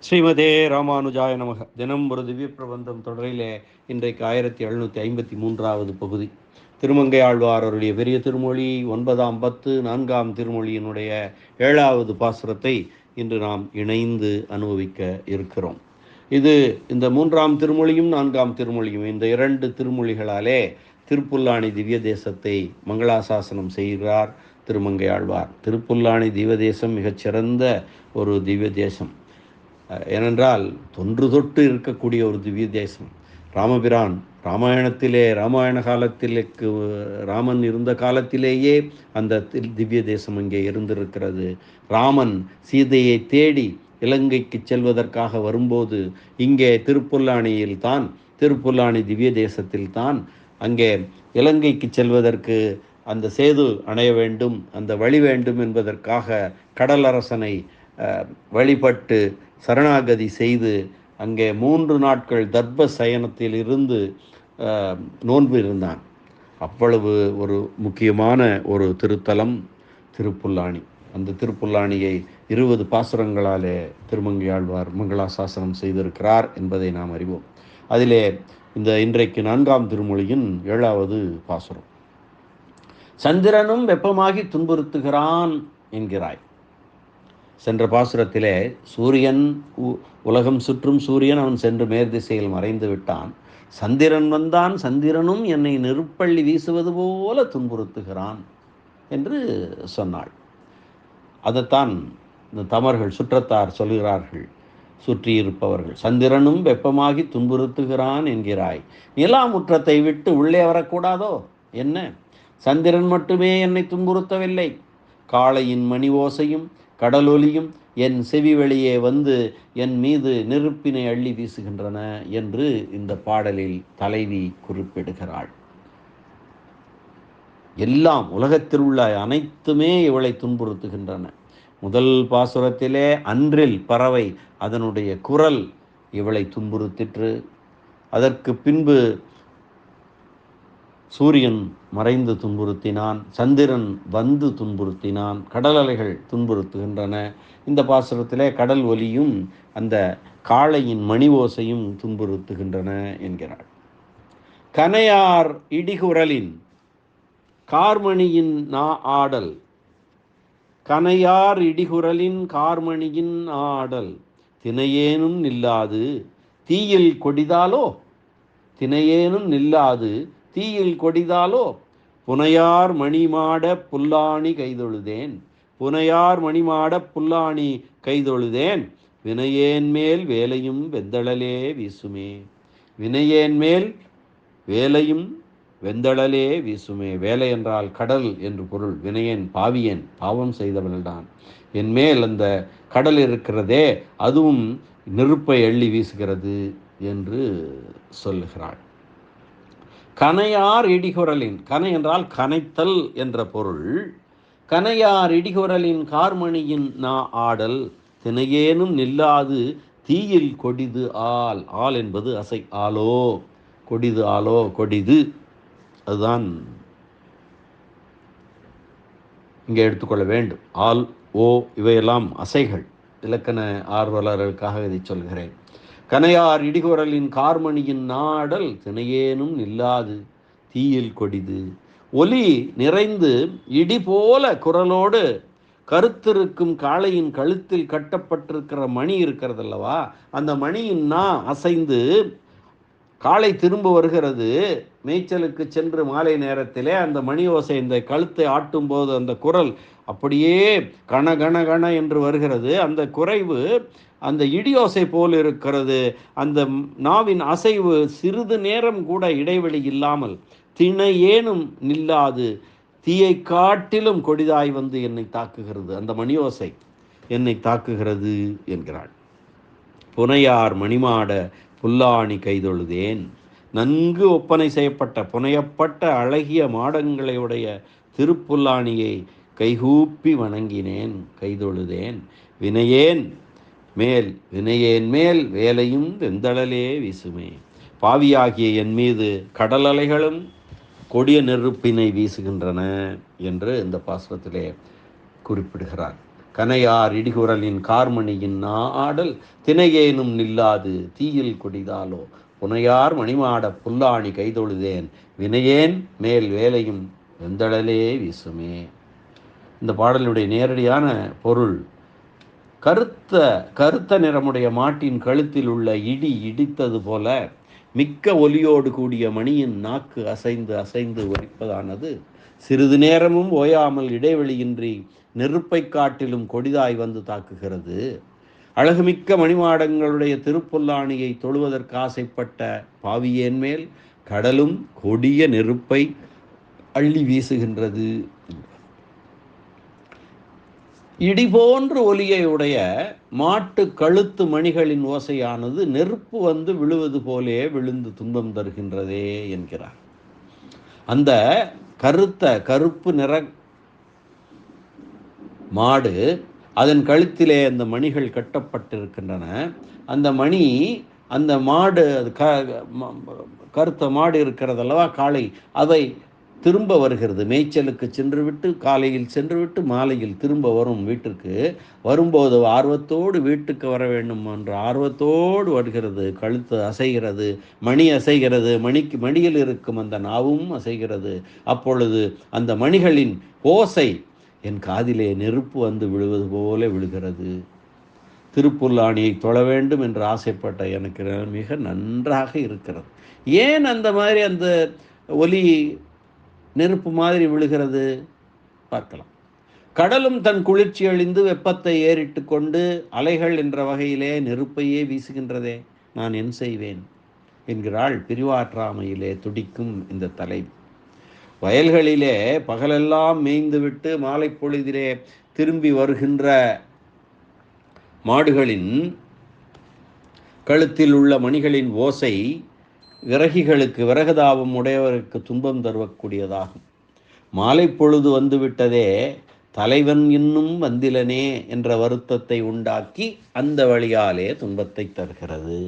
ஸ்ரீமதே ராமானுஜாய நமக. தினம் ஒரு திவ்ய பிரபந்தம் தொடரிலே இன்றைக்கு 1753வது பகுதி. திருமங்கை ஆழ்வார் அவருடைய பெரிய திருமொழி 9ஆம் பத்து 4ஆம் திருமொழியினுடைய 7வது பாசுரத்தை இன்று நாம் இணைந்து அனுபவிக்க இருக்கிறோம். இது இந்த 3ஆம் திருமொழியும் 4ஆம் திருமொழியும் இந்த 2 திருமொழிகளாலே திருப்புல்லாணி திவ்ய தேசத்தை மங்களாசாசனம் செய்கிறார் திருமங்கை ஆழ்வார். திருப்புல்லாணி திவ்ய தேசம் மிகச்சிறந்த ஒரு திவ்ய தேசம். ஏனென்றால் தொன்று தொட்டு இருக்கக்கூடிய ஒரு திவ்ய தேசம். ராமபிரான் ராமாயணத்திலே ராமாயண காலத்திலே ராமன் இருந்த காலத்திலேயே அந்த திவ்ய தேசம் அங்கே இருந்திருக்கிறது. ராமன் சீதையை தேடி இலங்கைக்கு செல்வதற்காக வரும்போது இங்கே திருப்புல்லாணி திவ்ய தேசத்தில் தான் அங்கே இலங்கைக்கு செல்வதற்கு அந்த சேது அணைய வேண்டும், அந்த வழி வேண்டும் என்பதற்காக கடலரசனை வழிபட்டு சரணாகதி செய்து அங்கே 3 நாட்கள் தர்ப்ப சயனத்தில் இருந்து நோன்பு இருந்தான். அவ்வளவு ஒரு முக்கியமான ஒரு திருத்தலம் திருப்புல்லாணி. அந்த திருப்புல்லாணியை 20 பாசுரங்களாலே திருமங்கையாழ்வார் மங்களாசாசனம் செய்திருக்கிறார் என்பதை நாம் அறிவோம். அதிலே இந்த இன்றைக்கு 4ஆம் திருமொழியின் 7வது பாசுரம். சந்திரனும் வெப்பமாகி துன்புறுத்துகிறான் என்கிறாய். சென்ற பாசுரத்திலே சூரியன் உலகம் சுற்றும் சூரியன் அவன் சென்று மேற்திசையில் மறைந்து விட்டான். சந்திரன் வந்தான், சந்திரனும் என்னை நெருப்பள்ளி வீசுவது போல துன்புறுத்துகிறான் என்று சொன்னாள். அதைத்தான் இந்த தமர்கள் சுற்றத்தார் சொல்கிறார்கள், சுற்றியிருப்பவர்கள். சந்திரனும் வெப்பமாகி துன்புறுத்துகிறான் என்கிறாய். நிலா முற்றத்தை விட்டு உள்ளே வரக்கூடாதோ என்ன? சந்திரன் மட்டுமே என்னை துன்புறுத்தவில்லை, காளையின் மணி ஓசையும் கடலொலியும் என் செவி வெளியே வந்து என் மீது நெருப்பினை அள்ளி வீசுகின்றன என்று இந்த பாடலில் தலைவி குறிப்பிடுகிறாள். எல்லாம் உலகத்தில் உள்ள அனைத்துமே இவளை துன்புறுத்துகின்றன. முதல் பாசுரத்திலே அன்றில் பறவை அதனுடைய குரல் இவளை துன்புறுத்திற்று. அதற்கு பின்பு சூரியன் மறைந்து துன்புறுத்தினான், சந்திரன் வந்து துன்புறுத்தினான், கடல் அலைகள் துன்புறுத்துகின்றன. இந்த பாசுரத்திலே கடல் ஒலியும் அந்த காளையின் மணி ஓசையும் துன்புறுத்துகின்றன என்கிறாள். கனையார் இடிகுரலின் கார்மணியின் ஆடல், கனையார் இடிகுரலின் கார்மணியின் ஆடல் தினையேனும் நில்லாது தீயில் கொடிதாலோ, தினையேனும் நில்லாது தீயில் கொடிதாலோ புனையார் மணிமாட புல்லாணி கைதொழுதேன், புனையார் மணிமாட புல்லாணி கைதொழுதேன் வினையேன் மேல் வேலையும் வெந்தளலே வீசுமே. வினையேன் மேல் வேலையும் வெந்தளலே வீசுமே. வேலை என்றால் கடல் என்று பொருள். வினையேன் பாவியேன், பாவம் செய்தவள்தான். என் மேல் அந்த கடல் இருக்கிறதே அதுவும் நெருப்பை அள்ளி வீசுகிறது என்று சொல்லுகிறாள். கனையார் இடிகுரலின், கனை என்றால் கனைத்தல் என்ற பொருள். கனையார் இடிகுரலின் கார்மணியின் ஆடல் தினையேனும் நில்லாது தீயில் கொடிது ஆல். ஆல் என்பது அசை. ஆலோ கொடிது, ஆலோ கொடிது, அதுதான் இங்கே எடுத்துக்கொள்ள வேண்டும். ஆல் ஓ இவையெல்லாம் அசைகள். இலக்கண ஆர்வலர்களுக்காக இதை சொல்கிறேன். கனையார் இடிகுரலின் கார்மணியின் நாடல் தினையேனும் நில்லாது தீயில் கொடிது. ஒலி நிறைந்து இடி போல குரலோடு கருத்திருக்கும் காளையின் கழுத்தில் கட்டப்பட்டிருக்கிற மணி இருக்கிறதல்லவா, அந்த மணியின் அசைந்து காளை திரும்ப வருகிறது. மேய்ச்சலுக்கு சென்று மாலை நேரத்திலே அந்த மணி ஓசை இந்த கழுத்தை ஆட்டும் போது அந்த குரல் அப்படியே கண கண கண என்று வருகிறது. அந்த குறைவு அந்த இடியோசை போல் இருக்கிறது. அந்த நாவின் அசைவு சிறிது நேரம் கூட இடைவெளி இல்லாமல் தினையேனும் நில்லாது தீயை காட்டிலும் கொடிதாய் வந்து என்னை தாக்குகிறது. அந்த மணியோசை என்னை தாக்குகிறது என்கிறாள். புனையார் மணிமாட புல்லாணி கைதொழுதேன். நன்கு ஒப்பனை செய்யப்பட்ட புனையப்பட்ட அழகிய மாடங்களையுடைய திருப்புல்லாணியை கைகூப்பி வணங்கினேன், கைதொழுதேன். வினையேன் மேல் வேலையும் வெந்தளலே வீசுமே. பாவியாகிய என் மீது கடல் அலைகளும் கொடிய நெருப்பினை வீசுகின்றன என்று இந்த பாசுரத்திலே குறிப்பிடுகிறார். கனையார் இடிகுரலின் கார்மணியின் ஆடல் தினையேனும் நில்லாது தீயில் கொடிதாலோ புனையார் மணிமாட புல்லாணி கைதொழுதேன் வினையேன் மேல் வேலையும் வெந்தழலே வீசுமே. இந்த பாடலுடைய நேரடியான பொருள், கருத்த நிறமுடைய மாட்டின் கழுத்தில் உள்ள இடி இடித்தது போல மிக்க ஒலியோடு கூடிய மணியின் நாக்கு அசைந்து அசைந்து ஒலிப்பதானது சிறிது நேரமும் ஓயாமல் இடைவெளியின்றி நெருப்பை காட்டிலும் கொடிதாய் வந்து தாக்குகிறது. அழகுமிக்க மணிமாடங்களுடைய திருப்புல்லாணியை தொழுவதற்கு ஆசைப்பட்ட பாவியேன் மேல் கடலும் கொடிய நெருப்பை அள்ளி வீசுகின்றது. இடி போன்ற ஒலியையுடைய மாட்டு கழுத்து மணிகளின் ஓசையானது நெருப்பு வந்து விழுவது போலே விழுந்து துன்பம் தருகின்றதே என்கிறார். அந்த கருப்பு நிற மாடு, அதன் கழுத்திலே அந்த மணிகள் கட்டப்பட்டிருக்கின்றன. அந்த மணி, அந்த மாடு, கருத்த மாடு இருக்கிறதல்லவா காளை, அவை திரும்ப வருகிறது. மேய்ச்சலுக்கு சென்றுவிட்டு காலையில் சென்றுவிட்டு மாலையில் திரும்ப வரும். வீட்டிற்கு வரும்போது ஆர்வத்தோடு வீட்டுக்கு வர வேண்டும் என்ற ஆர்வத்தோடு வருகிறது. கழுத்து அசைகிறது, மணி அசைகிறது, மணியில் இருக்கும் அந்த நாவும் அசைகிறது. அப்பொழுது அந்த மணிகளின் ஓசை என் காதிலே நெருப்பு வந்து விழுவது போல விழுகிறது. திருப்புல்லாணியை தொழ வேண்டும் என்று ஆசைப்பட்ட எனக்கு மிக நன்றாக இருக்கிறது. ஏன் அந்த மாதிரி அந்த ஒலி நெருப்பு மாதிரி விழுகிறது பார்க்கலாம். கடலும் தன் குளிர்ச்சி அழிந்து வெப்பத்தை ஏறிட்டு கொண்டு அலைகள் என்ற வகையிலே நெருப்பையே வீசுகின்றதே, நான் என் செய்வேன் என்கிறாள் பிரிவாற்றாமையிலே துடிக்கும் இந்த தலைவி. வயல்களிலே பகலெல்லாம் மேய்ந்துவிட்டு மாலை பொழுதிலே திரும்பி வருகின்ற மாடுகளின் கழுத்தில் உள்ள மணிகளின் ஓசை விறகிகளுக்கு, விறகுதாபம் உடையவருக்கு துன்பம் தருவக்கூடியதாகும். மாலை பொழுது வந்துவிட்டதே, தலைவன் இன்னும் வந்திலனே என்ற வருத்தத்தை உண்டாக்கி அந்த வழியாலே துன்பத்தை தருகிறது.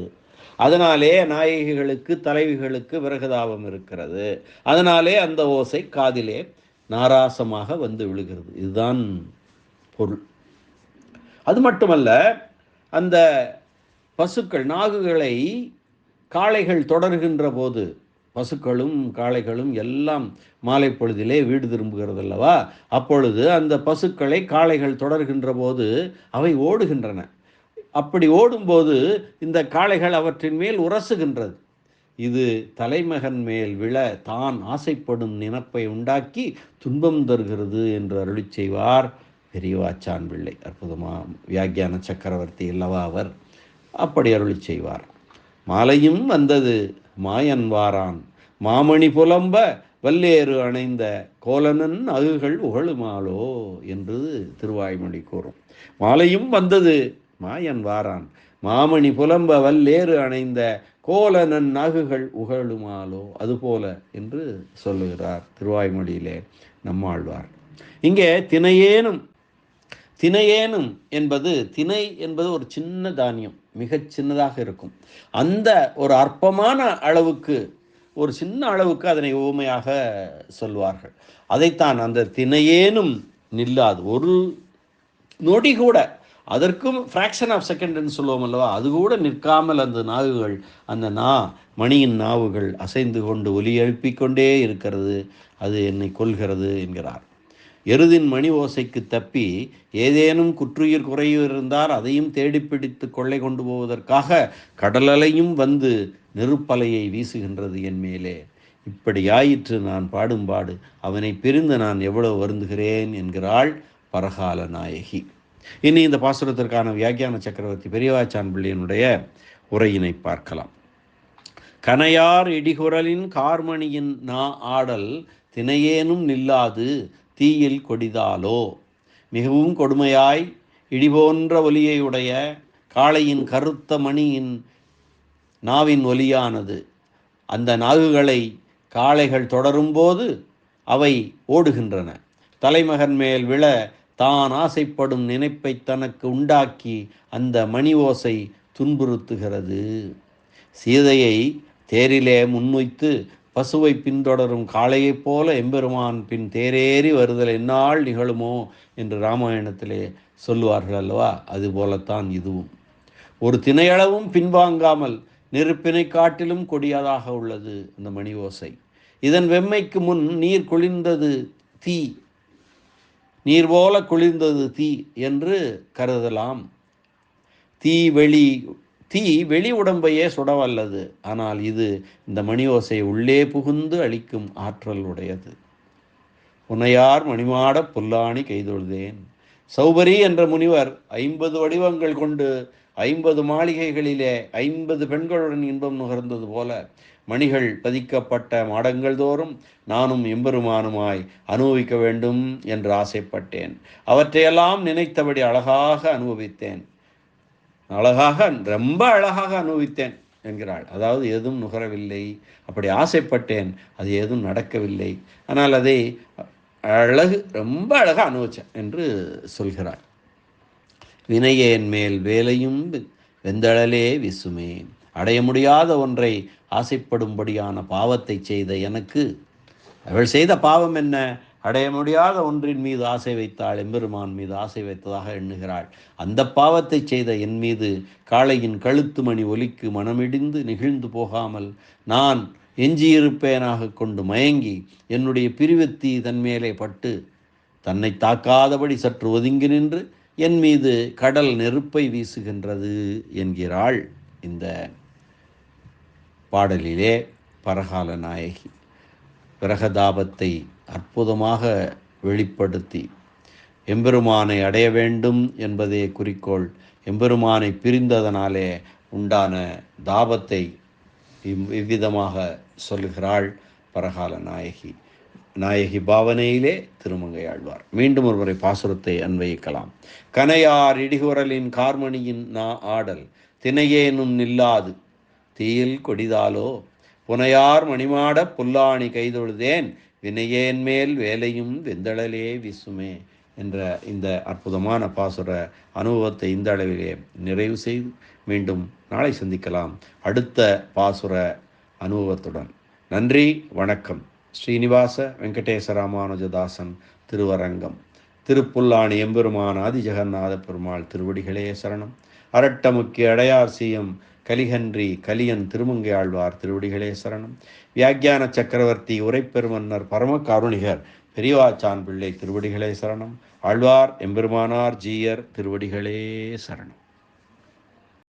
அதனாலே நாயகிகளுக்கு, தலைவிகளுக்கு விறகுதாபம் இருக்கிறது. அதனாலே அந்த ஓசை காதிலே நாராசமாக வந்து விழுகிறது. இதுதான் பொருள். அது மட்டுமல்ல, அந்த பசுக்கள், நாகுகளை காளைகள் தொடர்கின்ற போது, பசுக்களும் காளைகளும் எல்லாம் மாலை பொழுதிலே வீடு திரும்புகிறது அல்லவா, அப்பொழுது அந்த பசுக்களை காளைகள் தொடர்கின்ற போது அவை ஓடுகின்றன. அப்படி ஓடும்போது இந்த காளைகள் அவற்றின் மேல் உரசுகின்றது. இது தலைமகன் மேல் விழ தான் ஆசைப்படும் நினைப்பை உண்டாக்கி துன்பம் தருகிறது என்று அருளி செய்வார் பெரியவாச்சான் பிள்ளை. அற்புதமா வியாக்கியான சக்கரவர்த்தி அல்லவா அவர், அப்படி அருளி செய்வார். மாலையும் வந்தது மாயன் வாரான் மாமணி புலம்ப வல்லேறு அணைந்த கோலனன் அகுகள் உகழுமாலோ என்று திருவாய்மொழி கூறும். மாலையும் வந்தது மாயன் வாரான் மாமணி புலம்ப வல்லேறு அணைந்த கோலனன் நகுகள் உகழுமாலோ, அதுபோல என்று சொல்லுகிறார் திருவாய்மொழியிலே நம்மாழ்வார். இங்கே தினையேனும் என்பது, தினை என்பது ஒரு சின்ன தானியம், மிகச் சின்னதாக இருக்கும். அந்த ஒரு அற்பமான அளவுக்கு, ஒரு சின்ன அளவுக்கு அதனை உவமையாக சொல்வார்கள். அதைத்தான் அந்த தினையேனும் நில்லாது, ஒரு நொடி கூட, அதற்கும் ஃப்ராக்ஷன் ஆஃப் செகண்ட்னு சொல்லுவோம் அல்லவா, அது கூட நிற்காமல் அந்த நாவுகள், அந்த மணியின் நாவுகள் அசைந்து கொண்டு ஒலி எழுப்பிக்கொண்டே இருக்கிறது, அது என்னை கொல்கிறது என்கிறார். எருதின் மணி ஓசைக்கு தப்பி ஏதேனும் குற்றுயிர் குறைவு இருந்தால் அதையும் தேடிப்பிடித்து கொள்ளை கொண்டு போவதற்காக கடலலையும் வந்து நெருப்பலையை வீசுகின்றது என் மேலே. இப்படியாயிற்று நான் பாடும்பாடு, அவனை பிரிந்து நான் எவ்வளவு வருந்துகிறேன் என்கிறாள் பரகால நாயகி. இனி இந்த பாசுரத்திற்கான வியாக்கியான சக்கரவர்த்தி பெரியவாச்சான் பிள்ளையினுடைய உரையினை பார்க்கலாம். கனையார் இடிகுரலின் கார்மணியின் ஆடல் தினையேனும் நில்லாது தீயில் கொடிதாலோ. மிகவும் கொடுமையாய் இடிபோன்ற ஒலியையுடைய காளையின் கருத்த மணியின் நாவின் ஒலியானது, அந்த நாகுகளை காளைகள் தொடரும்போது அவை ஓடுகின்றன. தலைமகன் மேல் விழ தான் ஆசைப்படும் நினைப்பை தனக்கு உண்டாக்கி அந்த மணி ஓசை துன்புறுத்துகிறது. சீதையை தேரிலே முன்வைத்து பசுவை பின்தொடரும் காளையைப் போல எம்பெருமான் பின் தேரேறி வருதல் என்னால் நிகழுமோ என்று ராமாயணத்திலே சொல்லுவார்கள் அல்லவா? அதுபோலத்தான் இதுவும். ஒரு திணையளவும் பின்வாங்காமல் நெருப்பினை காட்டிலும் கொடியதாக உள்ளது அந்த மணி ஓசை. இதன் வெம்மைக்கு முன் நீர் குளிர்ந்தது தீ, நீர் போல குளிர்ந்தது தீ என்று கருதலாம். தீ வெளி உடம்பையே சுடவல்லது. ஆனால் இது இந்த மணி ஓசை உள்ளே புகுந்து அளிக்கும் ஆற்றல் உடையது. புனையார் மணிமாட புல்லாணி கைதொழுதேன். சௌபரி என்ற முனிவர் 50 வடிவங்கள் கொண்டு 50 மாளிகைகளிலே 50 பெண்களுடன் இன்பம் நுகர்ந்தது போல மணிகள் பதிக்கப்பட்ட மாடங்கள் தோறும் நானும் எம்பெருமானுமாய் அனுபவிக்க வேண்டும் என்று ஆசைப்பட்டேன். அவற்றையெல்லாம் நினைத்தபடி அழகாக அனுபவித்தேன். ரொம்ப அழகாக அனுபவித்தேன் என்கிறாள். அதாவது எதுவும் நுகரவில்லை, அப்படி ஆசைப்பட்டேன், அது எதுவும் நடக்கவில்லை, ஆனால் அதை ரொம்ப அழகாக அனுபவித்தேன் என்று சொல்கிறாள். வினையேன் மேல் வேலையும் வெந்தழலே விசுமே. அடைய முடியாத ஒன்றை ஆசைப்படும்படியான பாவத்தை செய்த எனக்கு, அவள் செய்த பாவம் என்ன? அடைய முடியாத ஒன்றின் மீது ஆசை வைத்தாள், எம்பெருமான் மீது ஆசை வைத்ததாக எண்ணுகிறாள். அந்த பாவத்தை செய்த என் மீது காளையின் கழுத்து மணி ஒலிக்கு மனமிடிந்து நெகிழ்ந்து போகாமல் நான் எஞ்சியிருப்பேனாக கொண்டு மயங்கி என்னுடைய பிரிவெத்தி தன் மேலே பட்டு தன்னை தாக்காதபடி சற்று ஒதுங்கி நின்று என் மீது கடல் நெருப்பை வீசுகின்றது என்கிறாள் இந்த பாடலிலே பரகால நாயகி. பிரகதாபத்தை அற்புதமாக வெளிப்படுத்தி எம்பெருமானை அடைய வேண்டும் என்பதே குறிக்கோள். எம்பெருமானை பிரிந்ததனாலே உண்டான தாபத்தை இவ்விதமாக சொல்லுகிறாள் பரகால நாயகி. நாயகி பாவனையிலே திருமங்கையாழ்வார். மீண்டும் ஒருவரை பாசுரத்தை அன்வயிக்கலாம். கனையார் இடிகுரலின் கார்மணியின் ஆடல் தினையேனும் நில்லாது தீயில் கொடிதாலோ புனையார் மணிமாட புல்லாணி கைதொழுதேன் வினையேன் மேல் வேலையும் வெந்தழலே விசுமே என்ற இந்த அற்புதமான பாசுர அனுபவத்தை இந்த அளவிலே நிறைவு செய்து மீண்டும் நாளை சந்திக்கலாம் அடுத்த பாசுர அனுபவத்துடன். நன்றி, வணக்கம். ஸ்ரீனிவாச வெங்கடேச ராமானுஜதாசன் திருவரங்கம். திருப்புல்லாணி எம்பெருமான் ஆதிஜகநாத பெருமாள் திருவடிகளே சரணம். அரட்டமுக்கி அடையார் சீயம் கலிகன்றி கலியன் திருமங்கையாழ்வார் திருவடிகளே சரணம். வியாக்கியான சக்கரவர்த்தி உரைப்பெருமன்னர் பரம காருணிகர் பெரியவாச்சான் பிள்ளை திருவடிகளே சரணம். ஆழ்வார் எம்பெருமானார் ஜீயர் திருவடிகளே சரணம்.